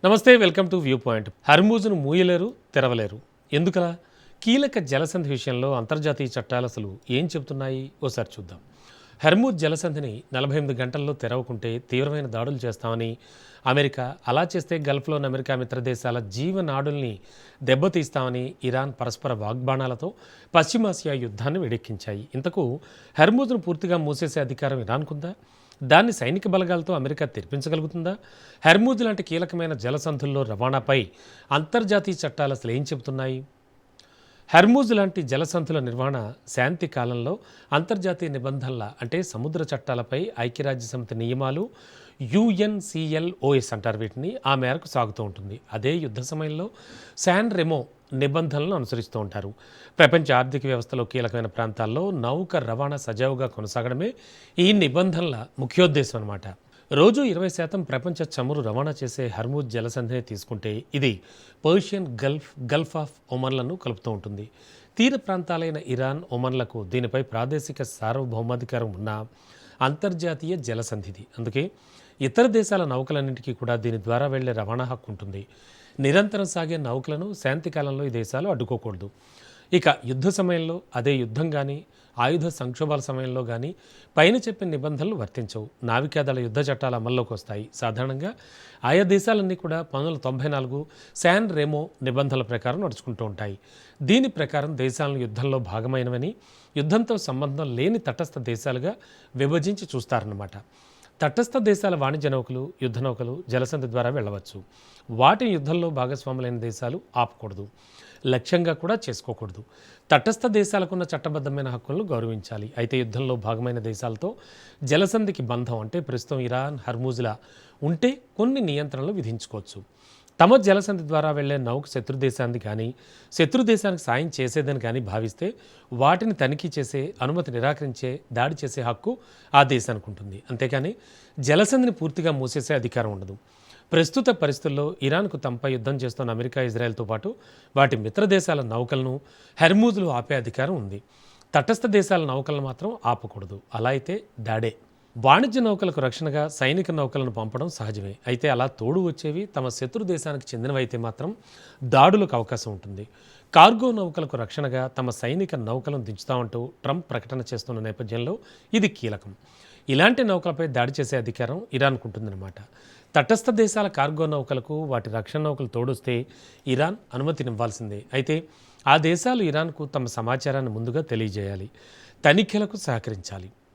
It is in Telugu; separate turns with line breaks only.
నమస్తే, వెల్కమ్ టు వ్యూ పాయింట్. హర్మూజ్ను మూయలేరు, తెరవలేరు. ఎందుకలా? కీలక జలసంధి విషయంలో అంతర్జాతీయ చట్టాలు అసలు ఏం చెబుతున్నాయి ఓసారి చూద్దాం. హర్మూజ్ జలసంధిని 48 గంటల్లో తెరవకుంటే తీవ్రమైన దాడులు చేస్తామని అమెరికా, అలా చేస్తే గల్ఫ్లోని అమెరికా మిత్రదేశాల జీవనాడుల్ని దెబ్బతీస్తామని ఇరాన్ పరస్పర వాగ్బాణాలతో పశ్చిమాసియా యుద్ధాన్ని వేడెక్కించాయి. ఇంతకు హర్మూజ్ను పూర్తిగా మూసేసే అధికారం ఇరాన్కుందా? దాన్ని సైనిక బలగాలతో అమెరికా తెరిపించగలుగుతుందా? హర్మూజ్ లాంటి కీలకమైన జలసంధుల్లో రవాణాపై అంతర్జాతీయ చట్టాలు అసలు ఏం చెబుతున్నాయి? హర్మూజ్ లాంటి జలసంధుల నిర్వహణ శాంతి కాలంలో అంతర్జాతీయ నిబంధనల అంటే సముద్ర చట్టాలపై ఐక్యరాజ్యసమితి నియమాలు UNCLOS అంటారు వీటిని, ఆ మేరకు సాగుతూ ఉంటుంది. అదే యుద్ధ సమయంలో శాన్ రెమో నిబంధనలను అనుసరిస్తూ ఉంటారు. ప్రపంచ ఆర్థిక వ్యవస్థలో కీలకమైన ప్రాంతాల్లో నౌక రవాణా సజావుగా కొనసాగడమే ఈ నిబంధనల ముఖ్యోద్దేశం అన్నమాట. రోజు 20% ప్రపంచ చమురు రవాణా చేసే హర్మూజ్ జలసంధిని తీసుకుంటే ఇది పర్షియన్ గల్ఫ్ ఆఫ్ ఒమన్లను కలుపుతూ ఉంటుంది. తీర ప్రాంతాలైన ఇరాన్, ఒమన్లకు దీనిపై ప్రాదేశిక సార్వభౌమాధికారం ఉన్న అంతర్జాతీయ జలసంధిది. అందుకే ఇతర దేశాల నౌకలన్నింటికీ కూడా దీని ద్వారా వెళ్లే రవాణా హక్కు ఉంటుంది. నిరంతరం సాగే నౌకలను శాంతికాలంలో ఈ దేశాలు అడ్డుకోకూడదు. ఇక యుద్ధ సమయంలో, అదే యుద్ధం కానీ ఆయుధ సంక్షోభాల సమయంలో కానీ పైన చెప్పిన నిబంధనలు వర్తించవు. నావికాదళ యుద్ధ చట్టాలు అమల్లోకి వస్తాయి. సాధారణంగా ఆయా దేశాలన్నీ కూడా 1994 శాన్ రెమో నిబంధనల ప్రకారం నడుచుకుంటూ ఉంటాయి. దీని ప్రకారం దేశాలను యుద్ధంలో భాగమైనవని, యుద్ధంతో సంబంధం లేని తటస్థ దేశాలుగా విభజించి చూస్తారన్నమాట. తటస్థ దేశాల వాణిజ్య నౌకలు, యుద్ధ నౌకలు జలసంధి ద్వారా వెళ్ళవచ్చు. వాటి యుద్ధంలో భాగస్వాములైన దేశాలు ఆపకూడదు, లక్ష్యంగా కూడా చేసుకోకూడదు. తటస్థ దేశాలకున్న చట్టబద్ధమైన హక్కులను గౌరవించాలి. అయితే యుద్ధంలో భాగమైన దేశాలతో జలసంధికి బంధం అంటే ప్రస్తుతం ఇరాన్, హర్మూజ్లా ఉంటే కొన్ని నియంత్రణలు విధించుకోవచ్చు. తమ జలసంధి ద్వారా వెళ్లే నౌక శత్రుదేశాన్ని కానీ, శత్రుదేశానికి సాయం చేసేదని కానీ భావిస్తే వాటిని తనిఖీ చేసే, అనుమతి నిరాకరించే, దాడి చేసే హక్కు ఆ దేశానికి ఉంటుంది. అంతేకాని జలసంధిని పూర్తిగా మూసేసే అధికారం ఉండదు. ప్రస్తుత పరిస్థితుల్లో ఇరాన్కు తమపై యుద్ధం చేస్తున్న అమెరికా, ఇజ్రాయెల్తో పాటు వాటి మిత్ర దేశాల నౌకలను హర్మూజ్లో ఆపే అధికారం ఉంది. తటస్థ దేశాల నౌకలను మాత్రం ఆపకూడదు. అలా అయితే దాడే. వాణిజ్య నౌకలకు రక్షణగా సైనిక నౌకలను పంపడం సహజమే. అయితే అలా తోడు వచ్చేవి తమ శత్రు దేశానికి చెందినవైతే మాత్రం దాడులకు అవకాశం ఉంటుంది. కార్గో నౌకలకు రక్షణగా తమ సైనిక నౌకలను దించుతామంటూ ట్రంప్ ప్రకటన చేస్తున్న నేపథ్యంలో ఇది కీలకం. ఇలాంటి నౌకలపై దాడి చేసే అధికారం ఇరాన్కు ఉంటుందన్నమాట. తటస్థ దేశాల కార్గో నౌకలకు వాటి రక్షణ నౌకలు తోడొస్తే ఇరాన్ అనుమతినివ్వాల్సిందే. అయితే ఆ దేశాలు ఇరాన్కు తమ సమాచారాన్ని ముందుగా తెలియజేయాలి, తనిఖీలకు సహకరించాలి.